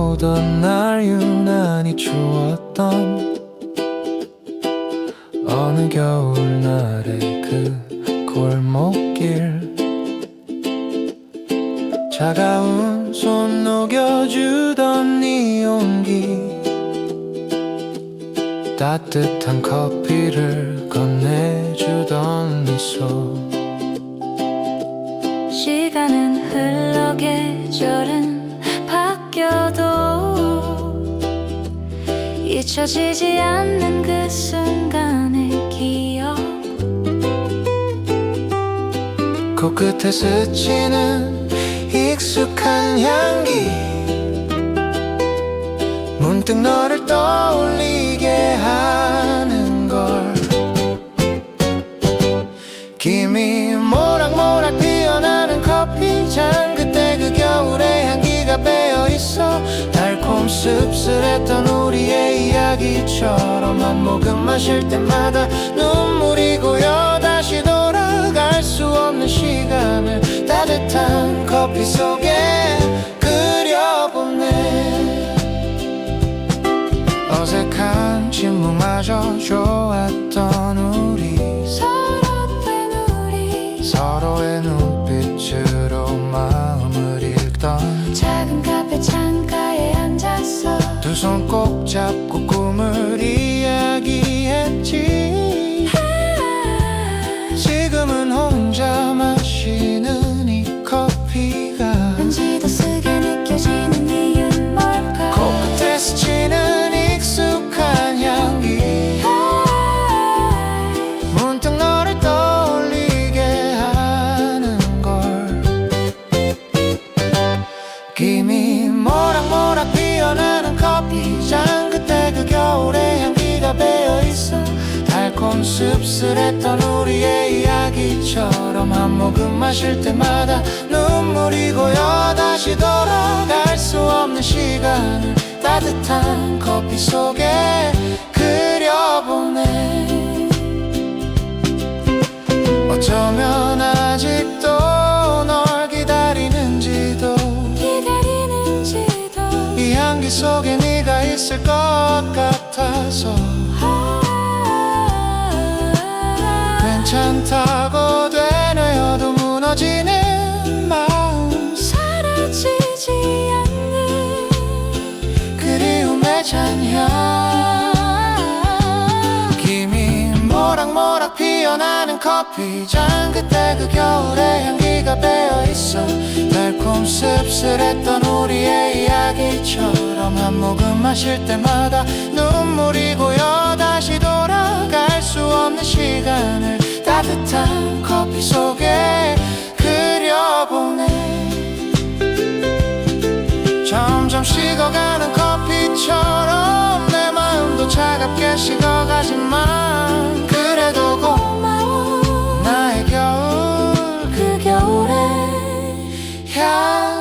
오던 날 유난히 추웠던 어느 겨울날의 그 골목길, 차가운 손 녹여주던 네 온기, 따뜻한 커피를 건네주던 미소. 시간은 흘러 계절은 바뀌어도 잊혀지지 않는 그 순간의 기억. 코끝에 스치는 익숙한 향기, 문득 너를 떠올리게 하는 걸. 김이 모락모락 피어나는 커피잔, 그때 그 겨울의 향기가 배어있어. 달콤 씁쓸했던 우리의 이야기처럼 한 모금 마실 때마다 눈물이 고여 다시 돌아갈 수 없는 시간을 따뜻한 커피 속에 그려보네. 어색한 침묵마저 좋았던 우리, 서로의 눈빛으로 마음을 읽던 작은 카페 창가에 앉았어. 두 손 꼭 잡고 꿈을 이야기했지. 지금은 혼자 마시는 이 커피가 왠지 더 쓰게 느껴지는 이유는 뭘까? 코끝에 스치는 익숙한 향기, 문득 너를 떠올리게 하는 걸. 김이 모락모락 피어나는 커피잔, 그때 그 겨울의 향기가 배어있어. 달콤 씁쓸했던 우리의 이야기처럼 한 모금 마실 때마다 눈물이 고여 다시 돌아갈 수 없는 시간을 따뜻한 커피 속에 그려보네. 어쩌면 아직도 널 기다리는지도 이 향기 속에 네가 있을 것 같아서 괜찮다고 되뇌어도 무너지는 마음, 사라지지 않는 그리움의 잔향. 김이 모락모락 피어나는 커피잔, 그때 그 겨울의 향기가 배어있어. 달콤 씁쓸했던 우리의 이야기처럼 한 모금 마실 때마다 눈물이 고여 다시 돌아갈 수 없는 시간을 따뜻한 커피 속에 그려보네. 점점 식어가는 커피처럼 내 마음도 차갑게 식어가지만 그래도 고마워 나의 겨울, 그 겨울의 향기.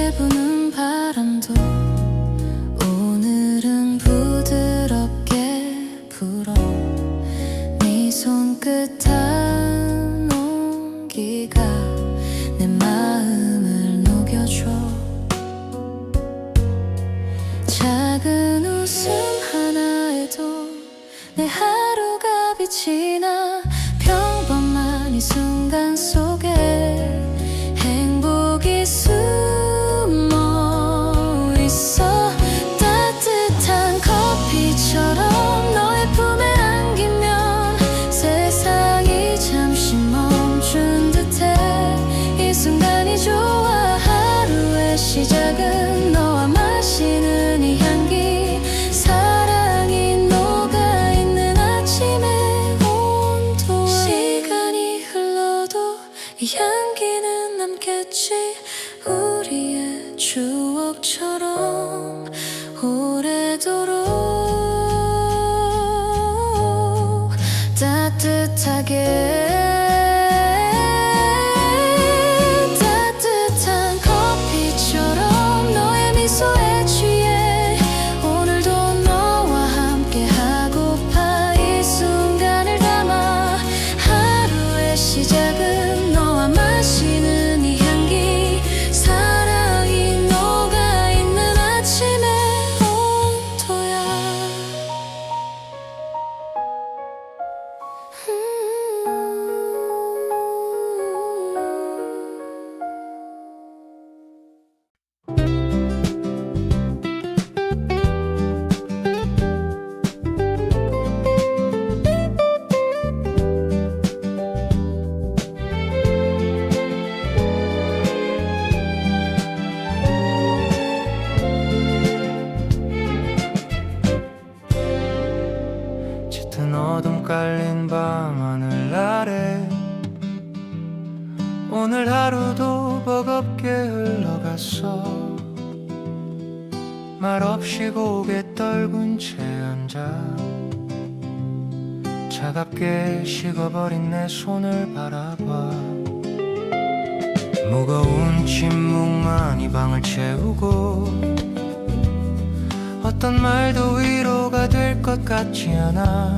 차갑게 부는 바람도 오늘은 부드럽게 불어. 네 손끝 한 온기가 내 마음을 녹여줘. 작은 웃음 하나에도 내 하루가 빛이 나. 평범한 이 순간 속에 행복이 숨어 있어. 따뜻한 커피처럼 너의 품에 안기면 세상이 잠시 멈춘 듯해. 이 순간이 좋아. 하루의 시작은 너와 마시는 이 향기. 사랑이 녹아있는 아침의 온도에. 시간이 흘러도 이 향기는 남겠지. 우리의 추억처럼 오래도록 따뜻하게. 따뜻한 커피처럼 너의 미소에 취해 오늘도 너와 함께 하고파. 이 순간을 담아. 하루의 시작은 너와 마시는 이 향기. 사랑이 녹아있는 아침의 온도야. 짙은 어둠 깔린 밤 하늘 아래 오늘 하루도 버겁게 흘러갔어. 말없이 고개 떨군 채 앉아 차갑게 식어버린 내 손을 바라봐. 무거운 침묵만 이 방을 채우고 어떤 말도 위로가 될 것 같지 않아.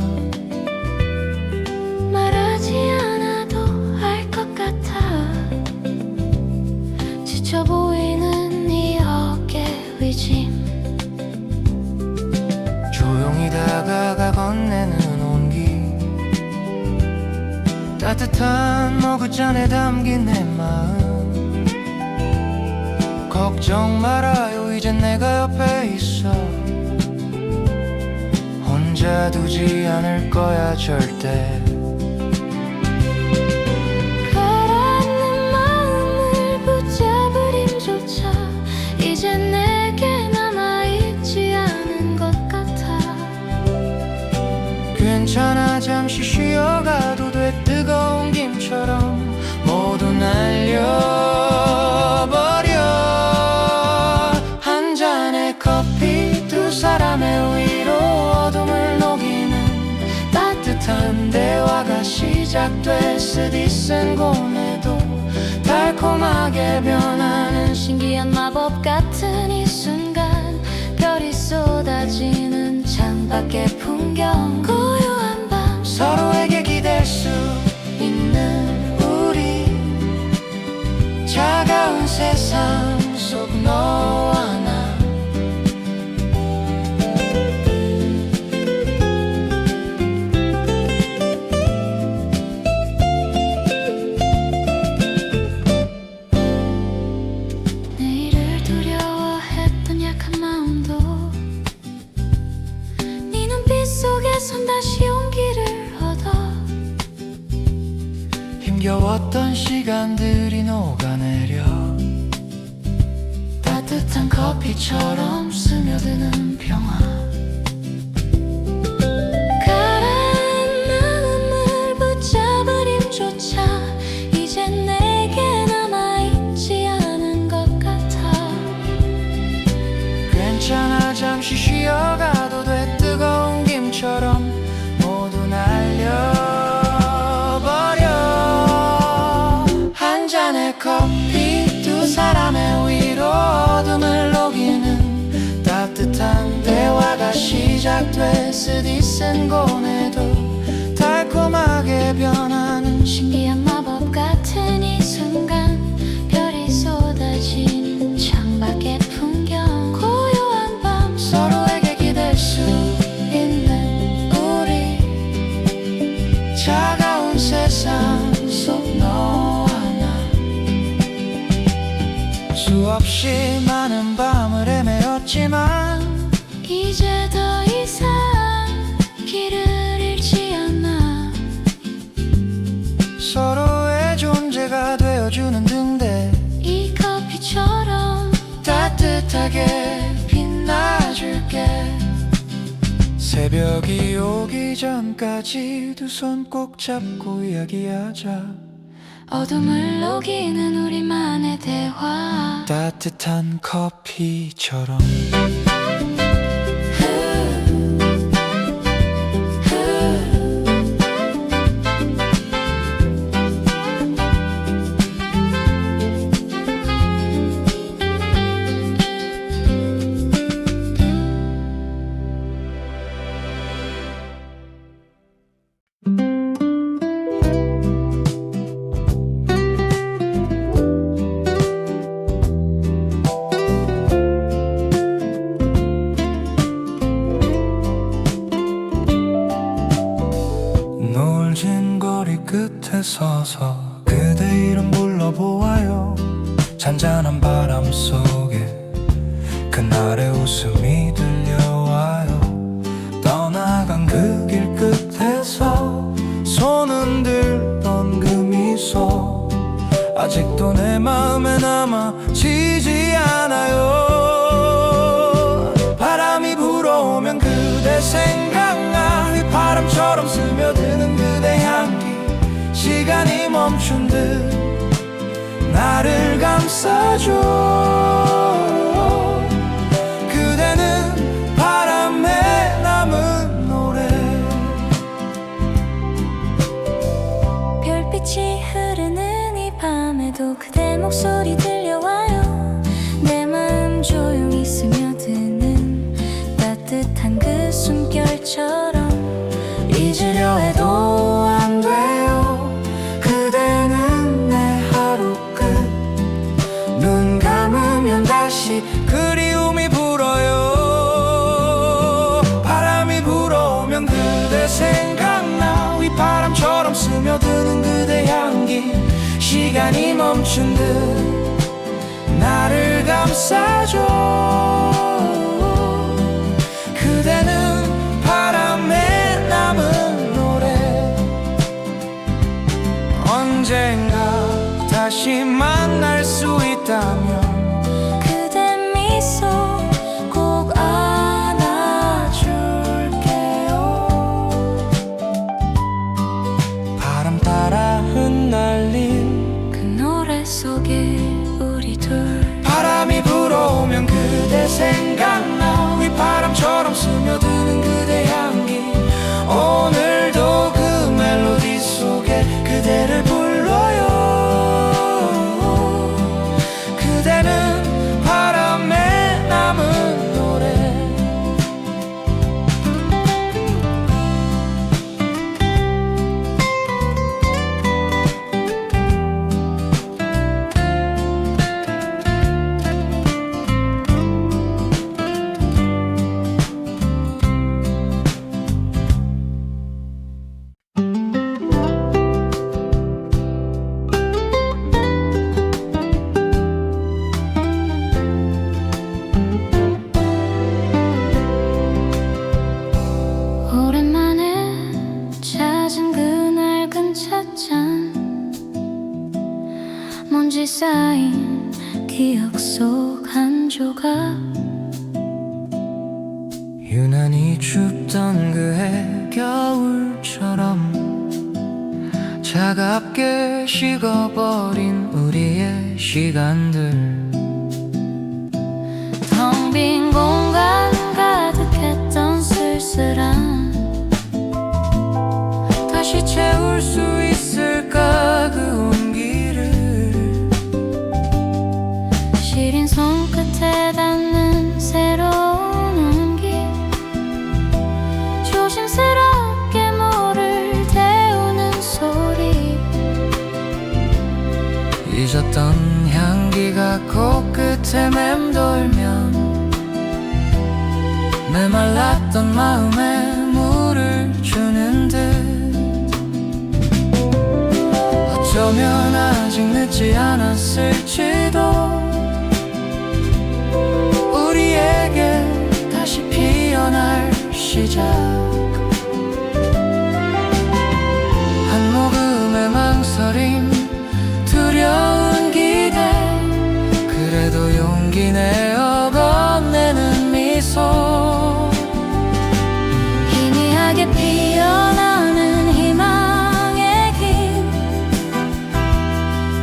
말하지 않아도 알 것 같아. 지쳐 보이는 네 어깨 위짐. 조용히 다가가 건네는 온기. 따뜻한 머그잔에 담긴 내 마음. 걱정 말아요, 이젠 내가 옆에 있어. 혼자 두지 않을 거야 절대. 가라앉는 마음을 붙잡을 힘조차 이젠 내게 남아있지 않은 것 같아. 괜찮아, 잠시 쉬어가도 돼. 뜨거운 김처럼 모두 날려버려. 한 잔의 커피, 두 사람의 위로. 어둠을 녹이는 따뜻한 대화가 시작됐을 이 쓴 고뇌도 달콤하게 변하는 신기한 마법 같은 이 순간. 별이 쏟아지는 창밖의 풍경. 고요한 밤 서로에게 기댈 수 있는 우리. 차가운 세상 속 너와 나. 내일을 두려워했던 약한 마음도 네 눈빛 속에선 다시 용기를 얻어. 힘겨웠던 시간들이 녹아내려 따뜻한 커피처럼 스며드는 평화. 가라앉은 마음을 붙잡을 힘조차 이젠 내게 남아있지 않은 것 같아. 괜찮아, 잠시 쉬어가도 돼. 뜨거운 김처럼 모두 날려버려. 한 잔의 커피, 두 사람의 위로. 하루가 시작됐으니 쓴 고뇌도 달콤하게 변하는 신기한 마법 같은 이 순간 별이 쏟아지는 창밖의 풍경 고요한 밤 서로에게 기댈 수 있는 우리 차가운 세상 속 너와 나 수없이 많은 밤을 헤매었지만 이제 더 이상 길을 잃지 않아 서로의 존재가 되어주는 등대 이 커피처럼 따뜻하게 빛나줄게 새벽이 오기 전까지 두 손 꼭 잡고 이야기하자 어둠을 녹이는 우리만의 대화 따뜻한 커피처럼 노을진 거리 끝에 서서 그대 이름 불러보아요 잔잔한 바람 속에 그날의 웃음이 들려와요 떠나간 그 길 끝에서 손 흔들던 그 미소 아직도 내 마음에 남아지지 않아요 바람이 불어오면 그대 생각나 휘바람처럼 스며드는 그대 향기 시간이 멈춘 듯 나를 감싸줘 그대는 바람에 남은 노래 별빛이 흐르는 이 밤에도 그대 목소리 들려와요 내 마음 조용히 스며드는 따뜻한 그 숨결처럼 잊으려 해도 안 돼요 그대는 내 하루 끝 눈 감으면 다시 그리움이 불어요 바람이 불어오면 그대 생각나 휘바람처럼 스며드는 그대 향기 시간이 멈춘 듯 나를 감싸줘 그대는 바람에 남은 노래 언젠가 다시 만날 수 있다면 그대 미소 꼭 안아줄게요 바람 따라 흩날린 그 노래 속에 우리 둘 바람이 불어오면 그대 생각나 휘바람처럼 스며드는 그대 향기 오늘도 그 멜로디 속에 그대를 불러요 그대는 바람에 남은 노래 오랜만에 찾은 그 낡은 찻잔 먼지 쌓인 기억 속 한 조각 유난히 춥던 그해 겨울처럼 차갑게 식어버린 우리의 시간들 텅 빈 공간 가득했던 쓸쓸한 다시 채울 수 있을까 그 온기를 시린 손끝에 닿는 새로운 온기 어떤 향기가 코끝에 맴돌면 메말랐던 마음에 물을 주는 듯 어쩌면 아직 늦지 않았을지도 우리에게 다시 피어날 시작 한 모금의 망설임 두려운 기대 그래도 용기 내어 건네는 미소 희미하게 피어나는 희망의 길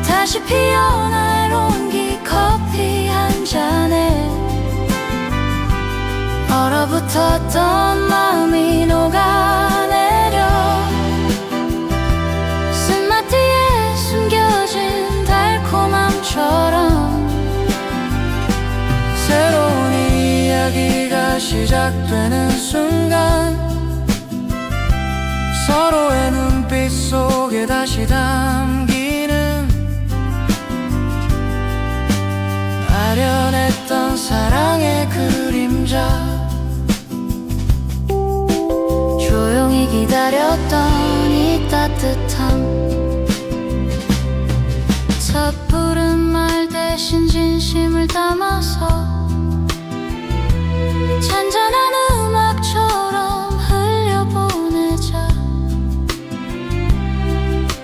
다시 피어날 온기 커피 한 잔에 얼어붙었던 마음이 녹아내려 쓴맛 뒤에 숨겨진 달콤함처럼 새로운 이야기가 시작되는 순간 서로의 눈빛 속에 다시 담기는 아련했던 사랑의 그림자 조용히 기다렸던 이 따뜻함 섣부른 말 대신 진심을 담아서 잔잔한 음악처럼 흘려보내자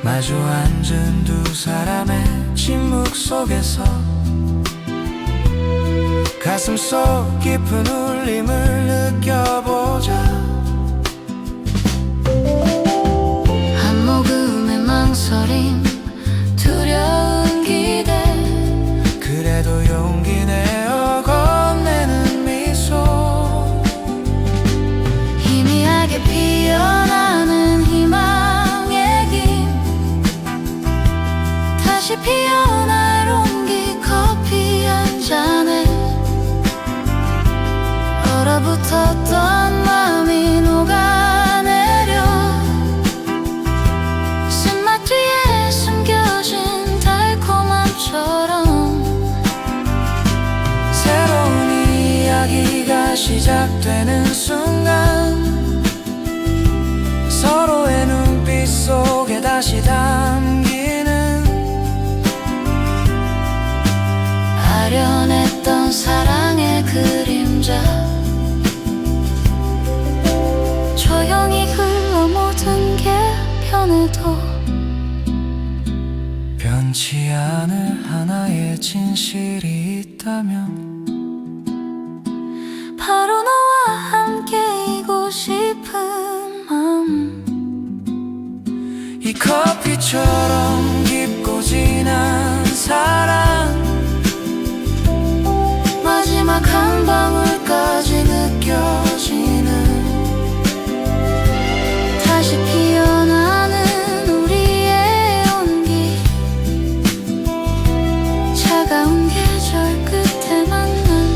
마주 앉은 두 사람의 침묵 속에서 가슴 속 깊은 울림을 느껴보자 한 모금의 망설임 두려운 기대 그래도 용기 내어 건네는 미소 희미하게 피어나는 희망의 길 다시 피어날 온기 커피 한 잔에 얼어붙었던 마음이 녹아내려 쓴맛 뒤에 숨겨진 달콤함처럼 새로운 이야기가 시작되는 순간 서로의 눈빛 속에 다시 담기는 아련했던 사랑의 그림자 조용히 흘러 모든 게 변해도 변치 않을 하나의 진실이 있다면 바로 너와 함께이고 싶은 마음 이 커피처럼 깊고 진한 사랑 마지막 한 방울까지 느껴지는 다시 피어나는 우리의 온기 차가운 계절 끝에 만난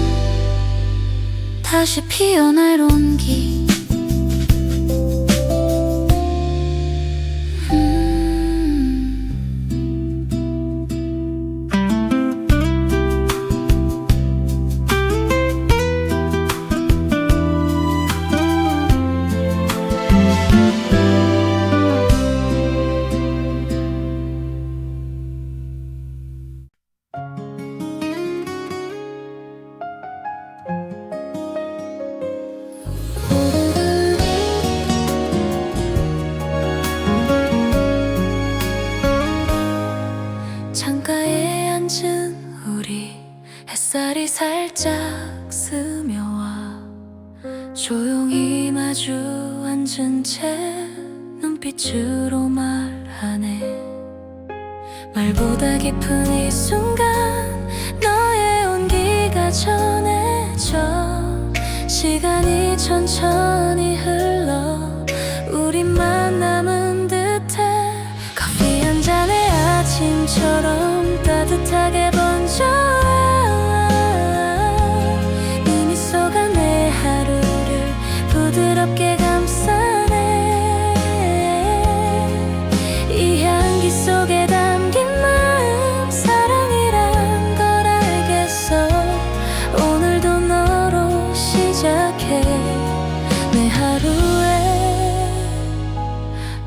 다시 피어날 온기 창가에 앉은 우리 햇살이 살짝 스며와 조용히 마주 앉은 채 눈빛으로 말하네 말보다 깊은 이 순간 너의 온기가 전해져 시간이 천천히 흘러 우리만 남은 듯해 커피 한 잔에 아침처럼 따뜻하게 번져와 이 미소가 내 하루를 부드럽게 감싸네 이 향기 속에 담긴 마음 사랑해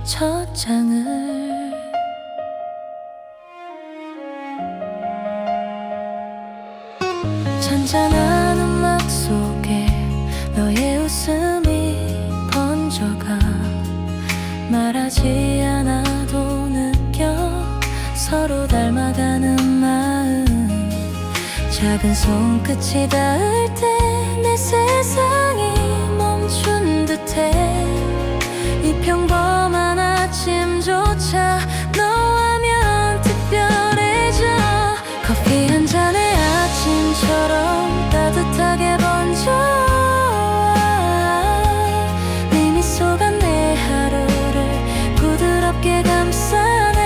첫 장을 잔잔한 음악 속에 너의 웃음이 번져가 말하지 않아도 느껴 서로 닮아가는 마음 작은 손끝이 닿을 때 내 세상이 멈춘 듯해 이 평범한 아침조차 너와면 특별해져 커피 한 잔의 아침처럼 따뜻하게 번져와 네 미소가 내 하루를 부드럽게 감싸네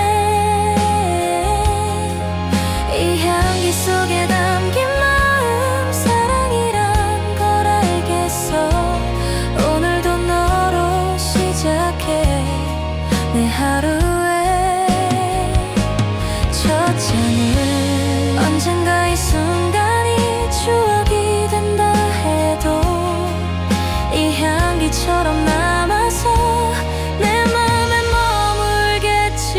이 향기 속에 담긴 마음 사랑이란 걸 알겠어 오늘도 너로 시작해 내 하루의 첫 장을 언젠가 이 순간이 추억이 된다 해도 이 향기처럼 남아서 내 맘에 머물겠지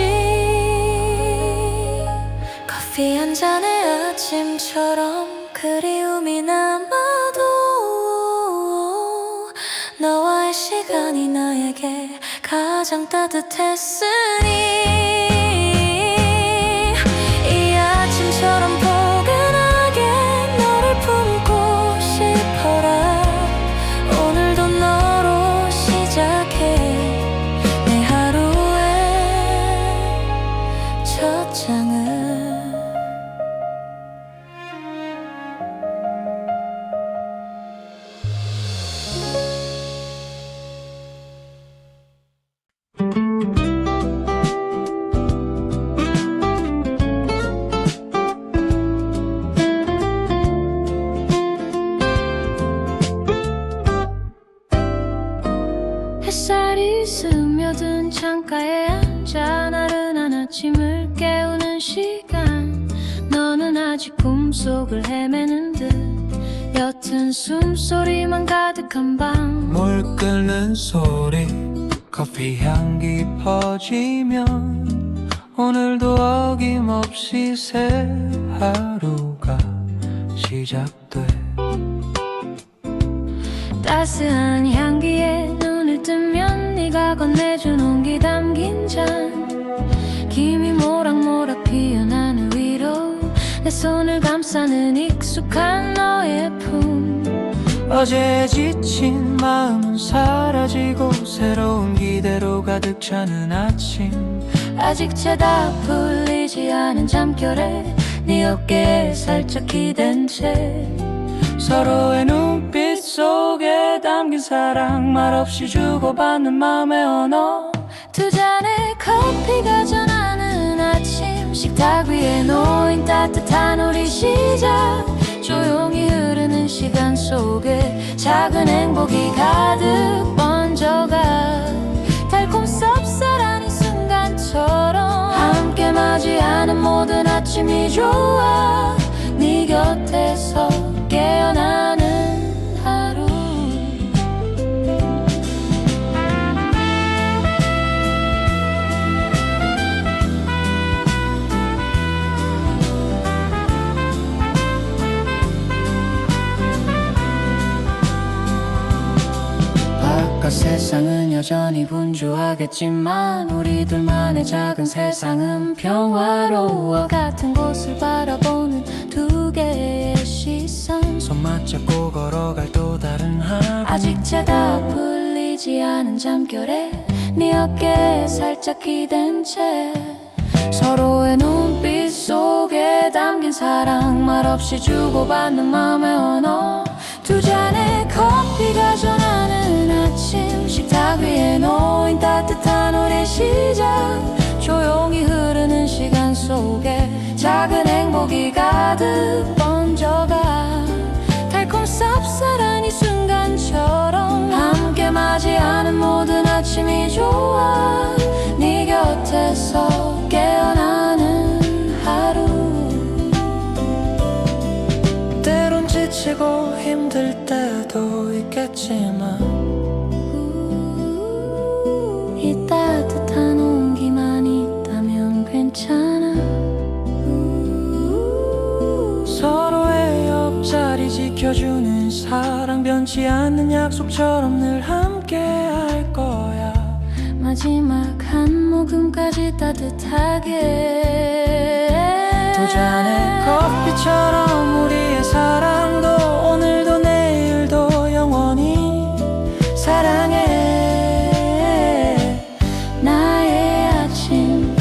커피 한 잔의 아침처럼 그리움이 남아도 너와의 시간이 나에게 가장 따뜻했으니 이 아침처럼 포근하게 너를 품고 싶어라 오늘도 너로 시작해 내 하루의 첫 장을 햇살이 스며든 창가에 앉아 나른한 아침을 깨우는 시간 너는 아직 꿈속을 헤매는 듯 옅은 숨소리만 가득한 밤 물 끓는 소리 커피 향기 퍼지면 오늘도 어김없이 새 하루가 시작돼 따스한 향기에 눈을 뜨면 네가 건네준 온기 담긴 잔 김이 모락모락 피어난 하늘 위로 내 손을 감싸는 익숙한 너의 품 어제 지친 마음은 사라지고 새로운 기대로 가득 차는 아침 아직 채다 풀리지 않은 잠결에 네 어깨에 살짝 기댄 채 서로의 눈빛 속에 담긴 사랑 말없이 주고받는 마음의 언어 두 잔의 커피가 전하는 아침 식탁 위에 놓인 따뜻한 우리 시작 조용히 흐르는 시간 속에 작은 행복이 가득 번져가 달콤 쌉쌀한 이 순간처럼 함께 맞이하는 모든 아침이 좋아 네 곁에서 깨어나는 하루 바깥 세상은 여전히 분주하겠지만 우리 둘만의 작은 세상은 평화로워 같은 곳을 바라보는 두 개의 시선 손 맞잡고 걸어갈 또 다른 하루 아직 채다 풀리지 않은 잠결에 네 어깨에 살짝 기댄 채 서로의 눈빛 속에 담긴 사랑 말없이 주고받는 마음의 언어 두 잔의 커피가 전하는 아침 식탁 위에 놓인 따뜻한 우리 시작 조용히 흐르는 시간 속에 작은 행복이 가득 번져가 달콤 쌉쌀한 이 순간처럼 함께 맞이하는 모든 아침이 좋아 네 곁에서 깨어나는 하루 때론 지치고 힘들 때도 있겠지만 이 따뜻한 지켜주는 사랑 변치 않는 약속처럼 늘 함께 할 거야. 마지막 한 모금까지 따뜻하게 두 잔의 커피처럼 우리의 사랑도 오늘도 내일도 영원히 사랑해. 나의 아침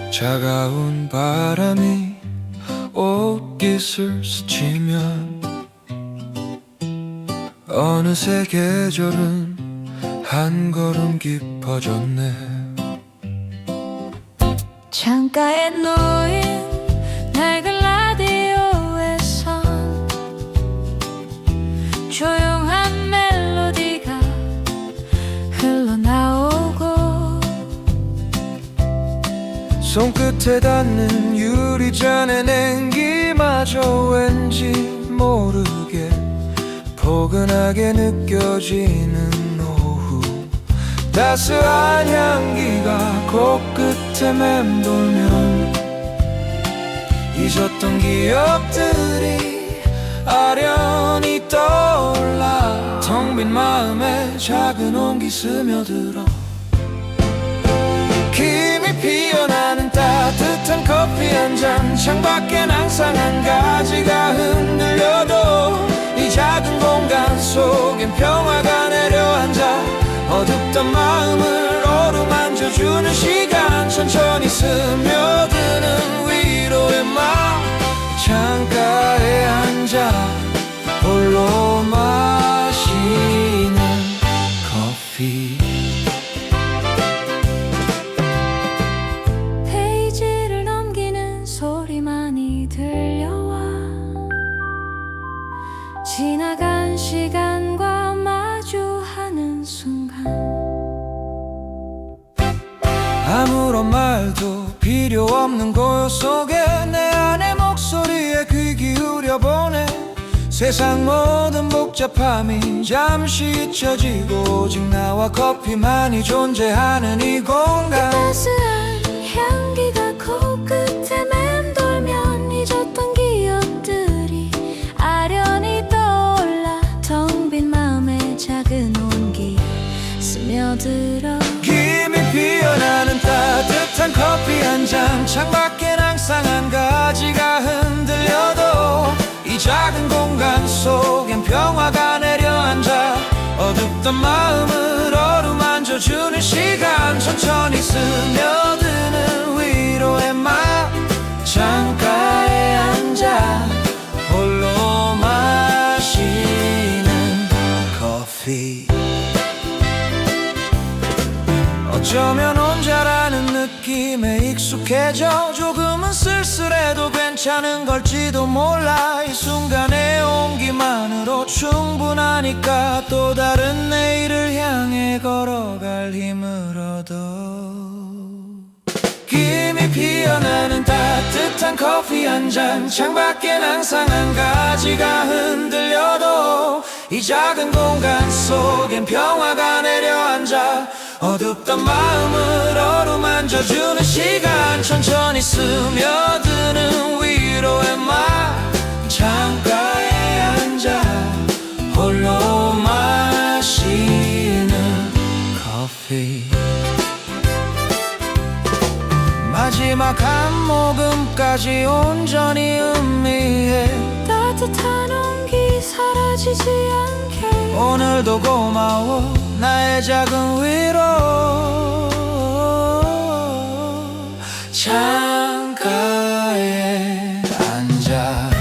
차가운 바람이 옷깃을 스치면 어느새 계절은 한 걸음 깊어졌네. 창가에 놓인 낡은 라디오에서 조용한 멜로디가 흘러나오고 손끝에 닿는 유리잔의 냉기마저 왠지 모르게 포근하게 느껴지는 오후. 따스한 향기가 코끝에 맴돌면 잊었던 기억들이 아련히 떠올라 텅 빈 마음에 작은 온기 스며들어 김이 피어나는 따뜻한 커피 한 잔. 창밖엔 항상 한 가지가 흔들려도 이 작은 공간 속엔 평화가 내려앉아 어둡던 마음을 어루만져주는 시간. 천천히 스며드는 위로의 맘. 창가에 앉아 홀로 마시는 커피. 페이지를 넘기는 소리만이 들려와 지나간 시간과 마주하는 순간 아무런 말도 필요 없는 고요 속에 내 안의 목소리에 귀 기울여 보네. 세상 모든 복잡함이 잠시 잊혀지고 오직 나와 커피만이 존재하는 이 공간. 따스한 향기가 코끝에 맴돌면 잊었던 기억들이 아련히 떠올라 텅 빈 마음에 작은 온기 스며들어 김이 피어나는 따뜻한 커피 한 잔. 창밖엔 항상 한 가지가 흔들려도 이 작은 공간 속엔 평화가 내려앉아 어둡던 마음을 어루만져주는 시간. 천천히 스며드는 위로의 맘. 창가에 앉아 홀로 마시는 커피. 어쩌면 혼자라는 느낌에 익숙해져 조금은 쓸쓸해도 괜찮은 걸지도 몰라. 이 순간의 온기만으로 충분하니까 또 다른 내일을 향해 걸어갈 힘을 얻어. 김이 피어나는 따뜻한 커피 한 잔. 창밖엔 항상 한 가지가 흔들려도 이 작은 공간 속엔 평화가 내려앉아 어둡던 마음을 어루만져주는 시간. 천천히 스며드는 위로의 말. 창가에 앉아 홀로 마시는 커피. 마지막 한 모금까지 온전히 음미해 따뜻한 온기 사라지지 않게 오늘도 고마워 나의 작은 위로. 창가에 앉아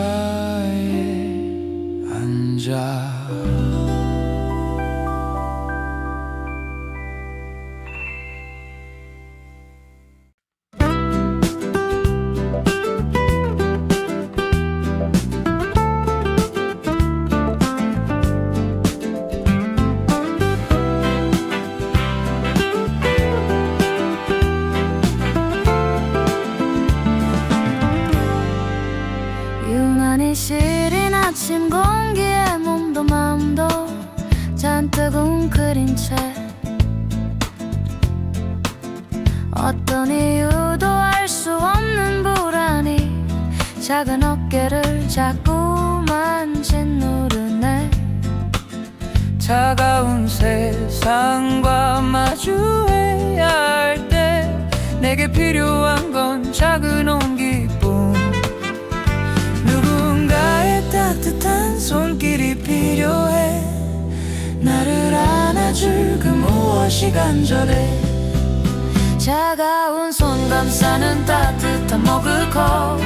창가에 앉아. 자꾸만 짓누르네. 차가운 세상과 마주해야 할 때 내게 필요한 건 작은 온기뿐. 누군가의 따뜻한 손길이 필요해. 나를 안아줄 그 무엇이 간절해. 차가운 손 감싸는 따뜻한 머그컵,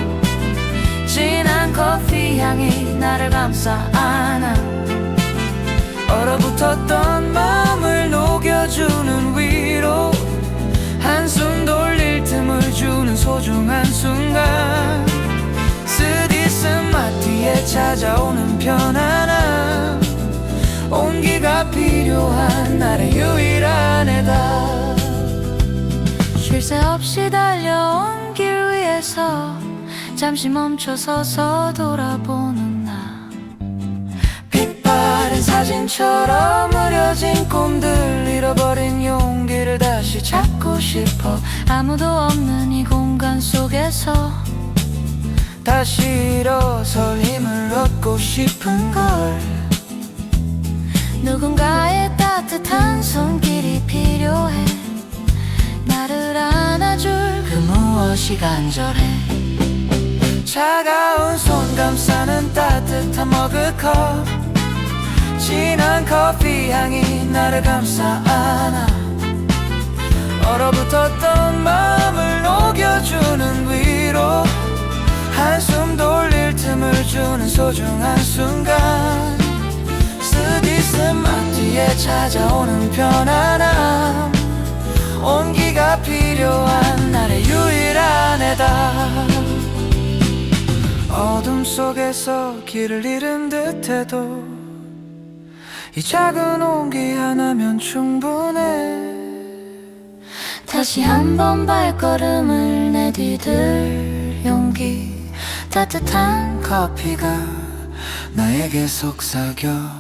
진한 커피 향이 나를 감싸 안아. 얼어붙었던 마음을 녹여주는 위로, 한숨 돌릴 틈을 주는 소중한 순간. 쓰디쓴 마티에 찾아오는 편안함, 온기가 필요한 나의 유일한 해답. 쉴 새 없이 달려온 길 위에서 잠시 멈춰서서 돌아보는 나. 빛바랜 사진처럼 흐려진 꿈들, 잃어버린 용기를 다시 찾고 싶어. 아무도 없는 이 공간 속에서 다시 일어설 힘을 얻고 싶은 걸. 누군가의 따뜻한 손길이 필요해. 나를 안아줄 그 무엇이 간절해. 차가운 손 감싸는 따뜻한 머그컵, 진한 커피 향이 나를 감싸 안아. 얼어붙었던 마음을 녹여주는 위로, 한숨 돌릴 틈을 주는 소중한 순간. 쓰디쓴 마티에 찾아오는 편안함, 온기가 필요한 나의 유일한 해답. 어둠 속에서 길을 잃은 듯해도 이 작은 온기 하나면 충분해. 다시 한번 발걸음을 내디딜 용기, 따뜻한 커피가 나에게 속삭여.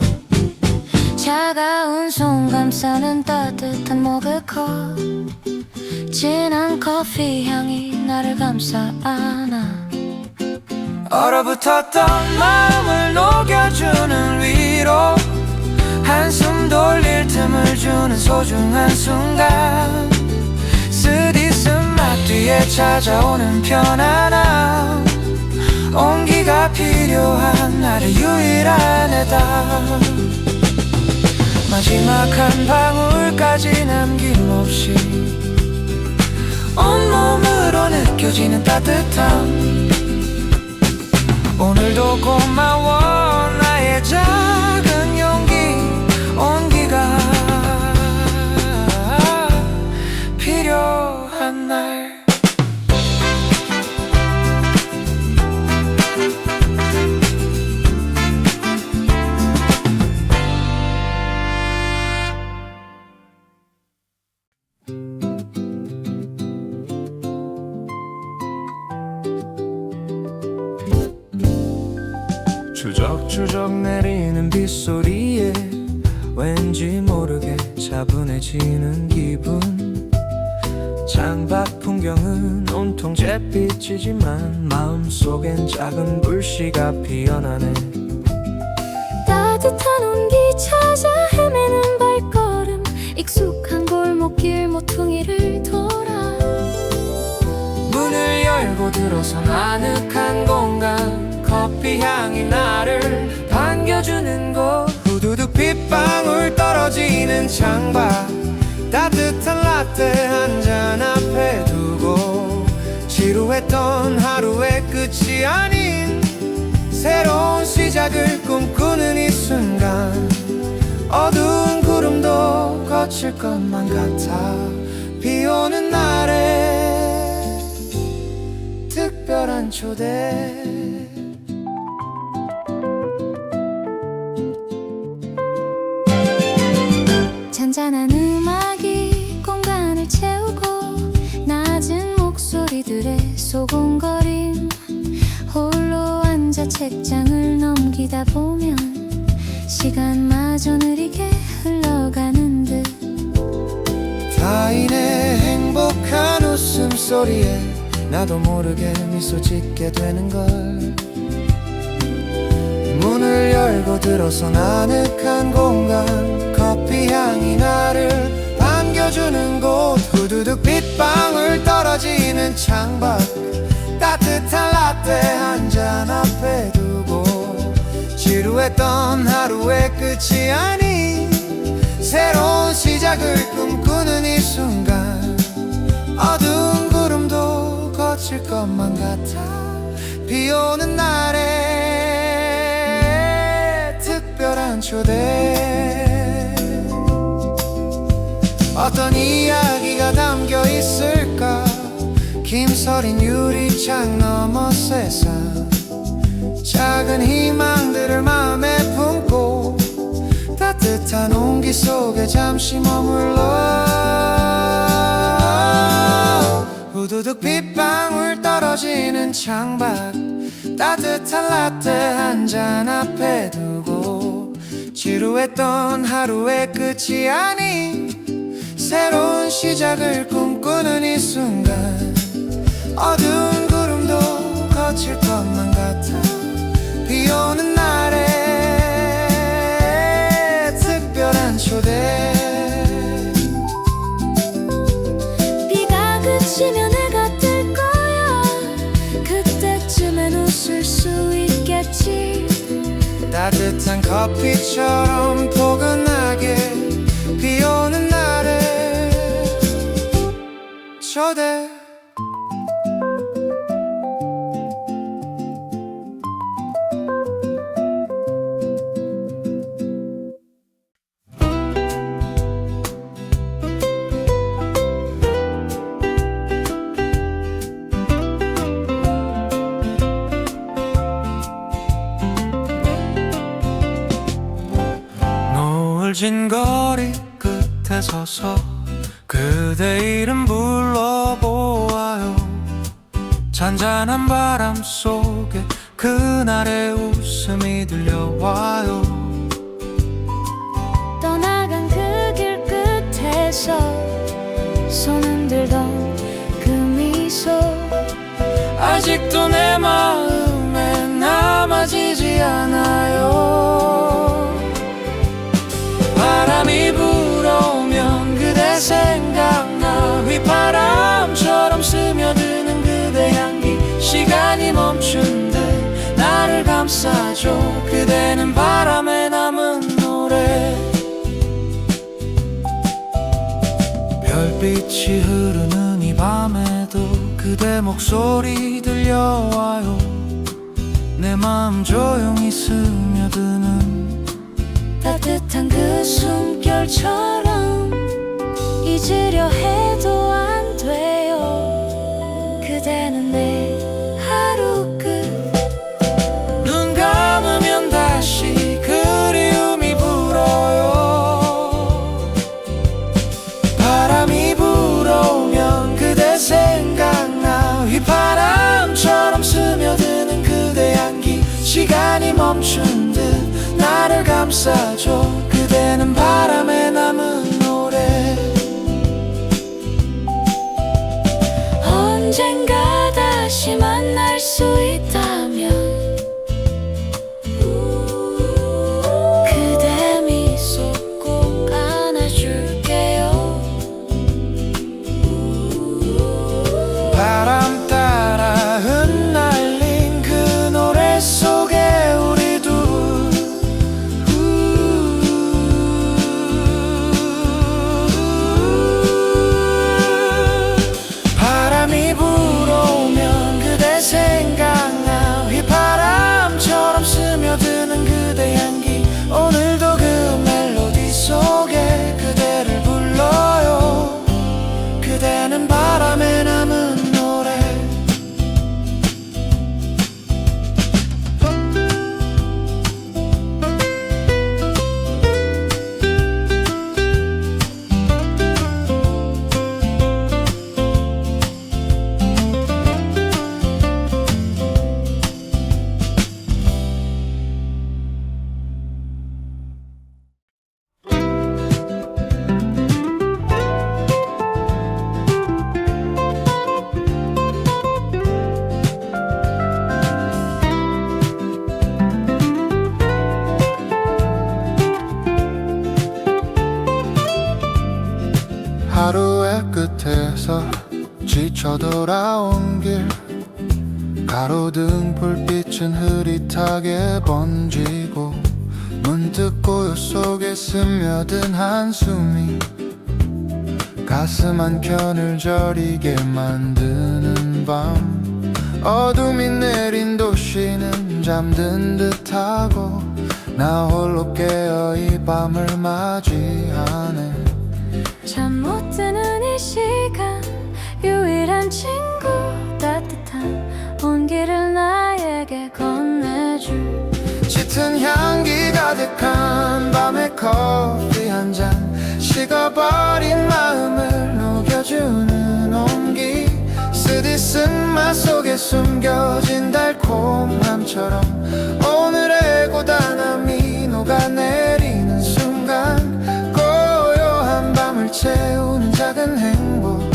차가운 손 감싸는 따뜻한 머그컵, 진한 커피 향이 나를 감싸 안아. 얼어붙었던 마음을 녹여주는 위로, 한숨 돌릴 틈을 주는 소중한 순간. 쓰디쓴 마티에 찾아오는 편안함, 온기가 필요한 나의 유일한 해답. 마지막 한 방울까지 남김없이 온몸으로 느껴지는 따뜻함. 오늘도 고마워 나의 작은 용기, 온기가 필요한 날. 추적추적 내리는 빗소리에 왠지 모르게 차분해지는 기분. 창밖 풍경은 온통 잿빛이지만 마음속엔 작은 불씨가 피어나네. 따뜻한 온기 찾아 헤매는 발걸음, 익숙한 골목길 모퉁이를 돌아. 문을 열고 들어선 아늑한 공간, 커피 향이 나를 반겨주는 곳. 후두둑 빗방울 떨어지는 창밖, 따뜻한 라떼 한 잔 앞에 두고 지루했던 하루의 끝이 아닌 새로운 시작을 꿈꾸는 이 순간. 어두운 구름도 거칠 것만 같아. 비 오는 날에 특별한 초대. 잔잔한 음악이 공간을 채우고, 낮은 목소리들의 소곤거림. 홀로 앉아 책장을 넘기다 보면 시간마저 느리게 흘러가는 듯. 타인의 행복한 웃음소리에 나도 모르게 미소 짓게 되는 걸. 문을 열고 들어선 아늑한 공간, 커피 향이 나를 반겨주는 곳, 후두둑 빗방울 떨어지는 창밖, 따뜻한 라떼 한 잔 앞에 두고 지루했던 하루의 끝이 아닌 새로운 시작을 꿈꾸는 이 순간, 어두운 구름도 거칠 것만 같아. 비 오는 날에 특별한 초대, 어떤 이야기가 담겨 있을까? 김서린 유리창 너머 세상, 작은 희망들을 마음에 품고 따뜻한 온기 속에 잠시 머물러, 후두둑 빗방울 떨어지는 창밖, 따뜻한 라떼 한 잔 앞에 두고 지루했던 하루의 끝이 아닌 새로운 시작을 꿈꾸는 이 순간, 어두운 구름도 거칠 것만 같아. 비 오는 날에 특별한 초대, 비가 그치면 해가 뜰 거야. 그때쯤엔 웃을 수 있겠지. 따뜻한 커피처럼 포근하게 비 오는 날에 초대. 노을진 거리 끝에 서서 그대 이름 불러보아요. 잔잔한 바람 속에 그날의 웃음이 들려와요. 떠나간 그 길 끝에서 손 흔들던 그 미소, 아직도 내 마음에 남아지지 않아요. 바람이 불어오면 그대 생각나, 휘바람처럼 스며드는 그대 향기, 시간이 멈춘 듯 나를 감싸줘. 그대는 바람에 남은 노래, 별빛이 흐르는 이 밤에도 그대 목소리 들려와요. 내 마음 조용히 스며드는 따뜻한 그 숨결처럼 잊으려 해도 안 돼요. 그대는 내 하루 끝, 눈 감으면 다시 그리움이 불어요. 바람이 불어오면 그대 생각나, 휘바람처럼 스며드는 그대 향기, 시간이 멈춘 듯 나를 감싸줘. 그대는 바람에 남은 노래, 언젠가 다시 만날 수 있다면 그대 미소 꼭 안아줄게요. 바람 따라 흩날린 그 노래 속에 우리 둘, 바람이 불어오면 그대 생각나, 하루의 끝에서 지쳐 돌아온 길 가로등 불빛은 흐릿하게 번지고 문득 고요 속에 스며든 한숨이 가슴 한켠을 저리게 만드는 밤 어둠이 내린 도시는 잠든 듯하고 나 홀로 깨어 이 밤을 맞이하네 잠 못 드는 이 시간 유일한 친구 따뜻한 온기를 나에게 건네줄 짙은 향기 가득한 밤의 커피 한 잔 식어버린 마음을 녹여주는 온기 쓰디 쓴맛 속에 숨겨진 달콤함처럼 오늘의 고단함이 녹아내리는 순간 고요한 밤을 채우는 작은 행복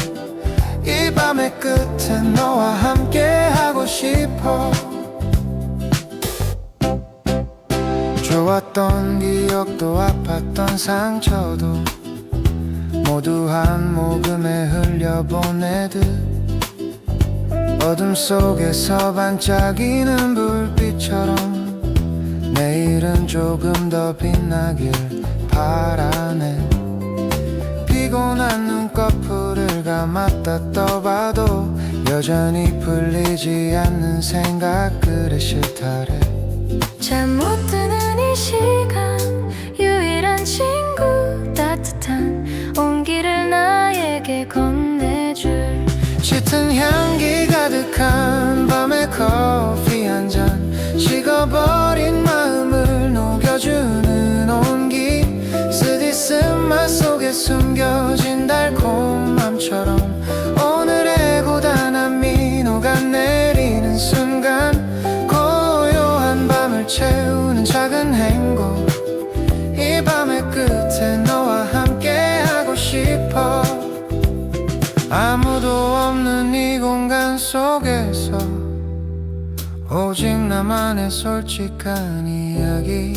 이 밤의 끝에 너와 함께 하고 싶어 좋았던 기억도 아팠던 상처도 모두 한 모금에 흘려보내듯 어둠 속에서 반짝이는 불빛처럼 내일은 조금 더 빛나길 바라네 피곤한 눈꺼풀을 감았다 떠봐도 여전히 풀리지 않는 생각 그래 싫다래 잠 못 드는 이 시간 유일한 친구 따뜻한 온기를 나에게 건네줄 짙은 향기 가득한 밤의 커피 한 잔 식어버린 마음을 녹여주는 온기 쓰디 쓴맛 속에 숨겨진 달콤함처럼 오늘의 고단함이 녹아내리는 순간 채우는 작은 행복 이 밤의 끝에 너와 함께 하고 싶어 아무도 없는 이 공간 속에서 오직 나만의 솔직한 이야기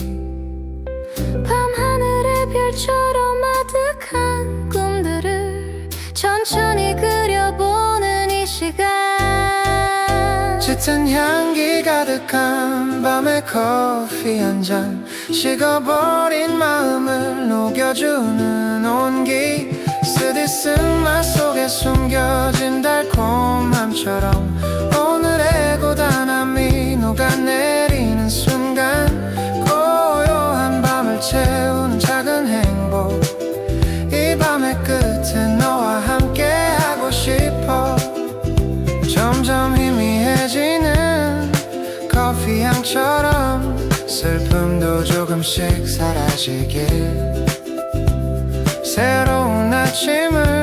밤하늘의 별처럼 아득한 꿈들을 천천히 그려보는 이 시간 짙은 향기 가득한 밤의 커피 한 잔 식어버린 마음을 녹여주는 온기 쓰디 쓴맛 속에 숨겨진 달콤함처럼 오늘의 고단함이 녹아내리는 순간 고요한 밤을 채우는 작은 행복 이 밤의 끝에 너와 함께 하고 싶어 점점 희미해지는 커피 향처럼 슬픔도 조금씩 사라지길 새로운 아침을